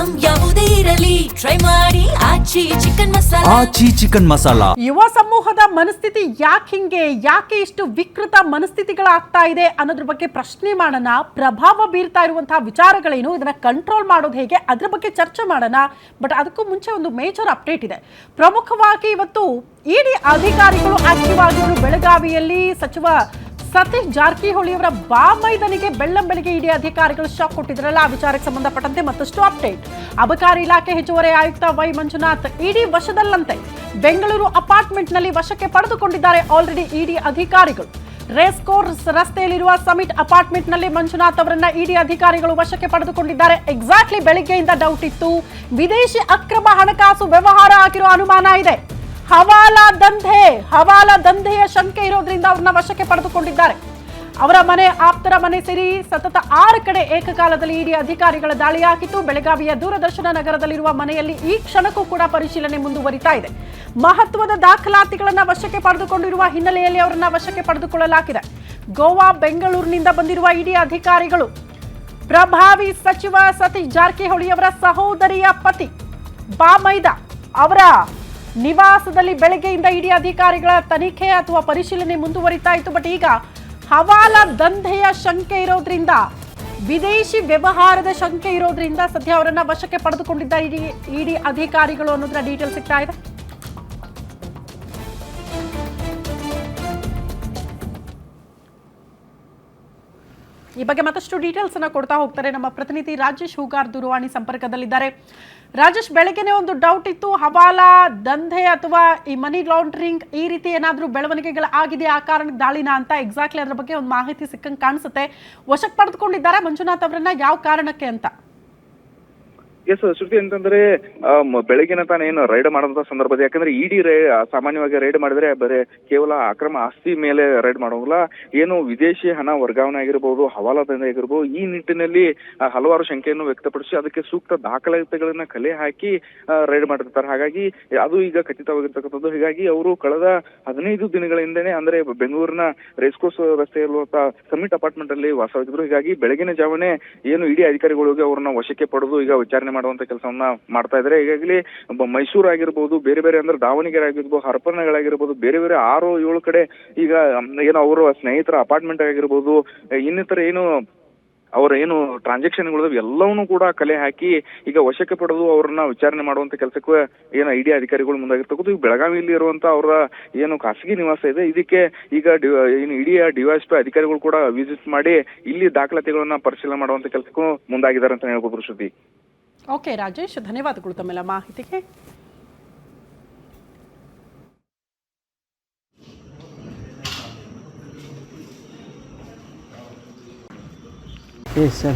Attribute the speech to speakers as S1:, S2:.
S1: Item ಯಾವುದೇ ಇರಲಿ try ಮಾಡಿ ಆಚಿ ಚಿಕನ್ ಮಸಾಲಾ.
S2: ಯುವ ಸಮೂಹದ ಮನಸ್ಥಿತಿ ಯಾಕೆ ಇಷ್ಟು ವಿಕೃತ ಮನಸ್ಥಿತಿಗಳಾಗ್ತಾ ಇದೆ ಅನ್ನೋದ್ರ ಬಗ್ಗೆ ಪ್ರಶ್ನೆ ಮಾಡೋಣ. ಪ್ರಭಾವ ಬೀರ್ತಾ ಇರುವಂತಹ ವಿಚಾರಗಳೇನು, ಇದನ್ನ ಕಂಟ್ರೋಲ್ ಮಾಡೋದು ಹೇಗೆ, ಅದ್ರ ಬಗ್ಗೆ ಚರ್ಚೆ ಮಾಡೋಣ. ಬಟ್ ಅದಕ್ಕೂ ಮುಂಚೆ ಒಂದು ಮೇಜರ್ ಅಪ್ಡೇಟ್ ಇದೆ. ಪ್ರಮುಖವಾಗಿ ಇವತ್ತು ಇಡಿ ಅಧಿಕಾರಿಗಳು ಆಕ್ಟಿವ್ ಆಗಿದ್ರು. ಬೆಳಗಾವಿಯಲ್ಲಿ ಸಚಿವ ಸತೀಶ್ ಜಾರಕಿಹೊಳಿ ಅವರ ಬಾಮೈದನಿಗೆ ಬೆಳ್ಳಂಬೆಳಗ್ಗೆ ಇಡಿ ಅಧಿಕಾರಿಗಳು ಶಾಕ್ ಕೊಟ್ಟಿದ್ರಲ್ಲ, ಆ ವಿಚಾರಕ್ಕೆ ಸಂಬಂಧಪಟ್ಟಂತೆ ಮತ್ತಷ್ಟು ಅಪ್ಡೇಟ್. ಅಬಕಾರಿ ಇಲಾಖೆ ಹೆಚ್ಚುವರಿ ಆಯುಕ್ತ ವೈ ಮಂಜುನಾಥ್ ಇಡಿ ವಶದಲ್ಲಂತೆ. ಬೆಂಗಳೂರು ಅಪಾರ್ಟ್ಮೆಂಟ್ನಲ್ಲಿ ವಶಕ್ಕೆ ಪಡೆದುಕೊಂಡಿದ್ದಾರೆ ಆಲ್ರೆಡಿ ಇಡಿ ಅಧಿಕಾರಿಗಳು. ರೇಸ್ ಕೋರ್ಸ್ ರಸ್ತೆಯಲ್ಲಿರುವ ಸಮಿಟ್ ಅಪಾರ್ಟ್ಮೆಂಟ್ನಲ್ಲಿ ಮಂಜುನಾಥ್ ಅವರನ್ನ ಇಡಿ ಅಧಿಕಾರಿಗಳು ವಶಕ್ಕೆ ಪಡೆದುಕೊಂಡಿದ್ದಾರೆ. ಎಕ್ಸಾಕ್ಟ್ಲಿ ಬೆಳಿಗ್ಗೆಯಿಂದ ಡೌಟ್ ಇತ್ತು. ವಿದೇಶಿ ಅಕ್ರಮ ಹಣಕಾಸು ವ್ಯವಹಾರ ಆಗಿರೋ ಅನುಮಾನ ಇದೆ. ಹವಾಲಾ ದಂಧೆಯ ಶಂಕೆ ಇರೋದ್ರಿಂದ ಅವ್ರನ್ನ ವಶಕ್ಕೆ ಪಡೆದುಕೊಂಡಿದ್ದಾರೆ. ಅವರ ಮನೆ, ಆಪ್ತರ ಮನೆ ಸೇರಿ ಸತತ 6 ಕಡೆ ಏಕಕಾಲದಲ್ಲಿ ಇಡಿ ಅಧಿಕಾರಿಗಳ ದಾಳಿಯಾಗಿತ್ತು. ಬೆಳಗಾವಿಯ ದೂರದರ್ಶನ ನಗರದಲ್ಲಿರುವ ಮನೆಯಲ್ಲಿ ಈ ಕ್ಷಣಕ್ಕೂ ಕೂಡ ಪರಿಶೀಲನೆ ಮುಂದುವರಿತಾ ಇದೆ. ಮಹತ್ವದ ದಾಖಲಾತಿಗಳನ್ನ ವಶಕ್ಕೆ ಪಡೆದುಕೊಂಡಿರುವ ಹಿನ್ನೆಲೆಯಲ್ಲಿ ಅವರನ್ನ ವಶಕ್ಕೆ ಪಡೆದುಕೊಳ್ಳಲಾಗಿದೆ. ಗೋವಾ, ಬೆಂಗಳೂರಿನಿಂದ ಬಂದಿರುವ ಇಡಿ ಅಧಿಕಾರಿಗಳು ಪ್ರಭಾವಿ ಸಚಿವ ಸತೀಶ್ ಜಾರಕಿಹೊಳಿ ಅವರ ಸಹೋದರಿಯ ಪತಿ ಬಾಮೈದ ಅವರ ನಿವಾಸದಲ್ಲಿ ಬೆಳಗ್ಗೆಯಿಂದ ಇಡಿ ಅಧಿಕಾರಿಗಳ ತನಿಖೆ ಅಥವಾ ಪರಿಶೀಲನೆ ಮುಂದುವರಿತಾ ಇತ್ತು. ಬಟ್ ಈಗ ಹವಾಲಾ ದಂಧೆಯ ಶಂಕೆ ಇರೋದ್ರಿಂದ, ವಿದೇಶಿ ವ್ಯವಹಾರದ ಶಂಕೆ ಇರೋದ್ರಿಂದ ಸದ್ಯ ಅವರನ್ನ ವಶಕ್ಕೆ ಪಡೆದುಕೊಂಡಿದ್ದಾರೆ ಇಡಿ ಅಧಿಕಾರಿಗಳು ಅನ್ನೋದ್ರ ಡೀಟೇಲ್ ಸಿಗ್ತಾ ಇದೆ. ಈ ಬಗ್ಗೆ ಮತ್ತಷ್ಟು ಡೀಟೇಲ್ಸ್ ಅನ್ನ ಕೊಡ್ತಾ ಹೋಗ್ತಾರೆ ನಮ್ಮ ಪ್ರತಿನಿಧಿ ರಾಜೇಶ್ ಹೂಗಾರ್ ದೂರವಾಣಿ ಸಂಪರ್ಕದಲ್ಲಿದ್ದಾರೆ. ರಾಜೇಶ್, ಬೆಳಗ್ಗೆನೆ ಒಂದು ಡೌಟ್ ಇತ್ತು, ಹವಾಲಾ ದಂಧೆ ಅಥವಾ ಈ ಮನಿ ಲಾಂಡ್ರಿಂಗ್ ಈ ರೀತಿ ಏನಾದರೂ ಬೆಳವಣಿಗೆಗಳು ಆಗಿದೆ, ಆ ಕಾರಣಕ್ಕೆ ದಾಳಿನ ಅಂತ ಎಕ್ಸಾಕ್ಟ್ಲಿ ಅದ್ರ ಬಗ್ಗೆ ಒಂದು ಮಾಹಿತಿ ಸಿಕ್ಕಂಗೆ ಕಾಣಿಸುತ್ತೆ. ವಶಕ್ಕೆ ಪಡೆದುಕೊಂಡಿದ್ದಾರೆ ಮಂಜುನಾಥ್ ಅವರನ್ನ, ಯಾವ ಕಾರಣಕ್ಕೆ ಅಂತ?
S3: ಎಸ್ ಶ್ರುತಿ, ಅಂತಂದ್ರೆ ಬೆಳಗಿನ ತಾನೇ ಏನು ರೈಡ್ ಮಾಡೋಂತ ಸಂದರ್ಭದ, ಯಾಕಂದ್ರೆ ಇಡಿ ಸಾಮಾನ್ಯವಾಗಿ ರೈಡ್ ಮಾಡಿದ್ರೆ ಬರೀ ಕೇವಲ ಅಕ್ರಮ ಆಸ್ತಿ ಮೇಲೆ ರೈಡ್ ಮಾಡೋಲ್ಲ, ಏನು ವಿದೇಶಿ ಹಣ ವರ್ಗಾವಣೆ ಆಗಿರ್ಬೋದು, ಹವಾಲಾದಂಧೆ ಆಗಿರ್ಬೋದು, ಈ ನಿಟ್ಟಿನಲ್ಲಿ ಹಲವಾರು ಶಂಕೆಯನ್ನು ವ್ಯಕ್ತಪಡಿಸಿ ಅದಕ್ಕೆ ಸೂಕ್ತ ದಾಖಲಾತಿಗಳನ್ನ ಕಲೆ ಹಾಕಿ ರೈಡ್ ಮಾಡಿರ್ತಾರೆ. ಹಾಗಾಗಿ ಅದು ಈಗ ಖಚಿತವಾಗಿರ್ತಕ್ಕಂಥದ್ದು. ಹೀಗಾಗಿ ಅವರು ಕಳೆದ 15 ದಿನಗಳಿಂದನೇ ಅಂದ್ರೆ ಬೆಂಗಳೂರಿನ ರೇಸ್ಕೋರ್ಸ್ ರಸ್ತೆಯಲ್ಲಿರುವಂತಹ ಸಮಿಟ್ ಅಪಾರ್ಟ್ಮೆಂಟ್ ಅಲ್ಲಿ ವಾಸವಾಗಿದ್ರು. ಹೀಗಾಗಿ ಬೆಳಗಿನ ಜಾವನೆ ಏನು ಇಡಿ ಅಧಿಕಾರಿಗಳಿಗೆ ಅವ್ರನ್ನ ವಶಕ್ಕೆ ಪಡೆದು ಈಗ ವಿಚಾರಣೆ ಮಾಡುವಂತ ಕೆಲಸವನ್ನ ಮಾಡ್ತಾ ಇದ್ದಾರೆ. ಈಗಾಗಲೇ ಮೈಸೂರು ಆಗಿರ್ಬೋದು, ಬೇರೆ ಬೇರೆ ಅಂದ್ರೆ ದಾವಣಗೆರೆ ಆಗಿರ್ಬೋದು, ಹರಪನಗಳಾಗಿರ್ಬೋದು, ಬೇರೆ ಬೇರೆ 6-7 ಕಡೆ ಈಗ ಏನು ಅವರ ಸ್ನೇಹಿತರ ಅಪಾರ್ಟ್ಮೆಂಟ್ ಆಗಿರ್ಬೋದು, ಇನ್ನಿತರ ಏನು ಅವರ ಏನು ಟ್ರಾನ್ಸಾಕ್ಷನ್ಗಳು ಎಲ್ಲವನ್ನೂ ಕೂಡ ಕಲೆ ಹಾಕಿ ಈಗ ವಶಕ್ಕೆ ಪಡೆದು ಅವ್ರನ್ನ ವಿಚಾರಣೆ ಮಾಡುವಂತ ಕೆಲಸಕ್ಕೆ ಏನು ಇಡಿ ಅಧಿಕಾರಿಗಳು ಮುಂದಾಗಿರ್ತಕ್ಕಂಥ. ಈಗ ಬೆಳಗಾವಿಯಲ್ಲಿ ಇರುವಂತ ಅವರ ಏನು ಖಾಸಗಿ ನಿವಾಸ ಇದೆ, ಇದಕ್ಕೆ ಈಗ ಏನು ಇಡಿ ಡಿವೈಎಸ್ಪಿ ಅಧಿಕಾರಿಗಳು ಕೂಡ ವಿಸಿಟ್ ಮಾಡಿ ಇಲ್ಲಿ ದಾಖಲಾತಿಗಳನ್ನ ಪರಿಶೀಲನೆ ಮಾಡುವಂತ ಕೆಲಸಕ್ಕೂ ಮುಂದಾಗಿದ್ದಾರೆ ಅಂತ ಹೇಳ್ಬೋದು ಶ್ರುತಿ.
S2: ಓಕೆ ರಾಜೇಶ್, ಧನ್ಯವಾದಗಳು ತಮ್ಮೆಲ್ಲ ಮಾಹಿತಿಗೆ.
S4: Yes, sir.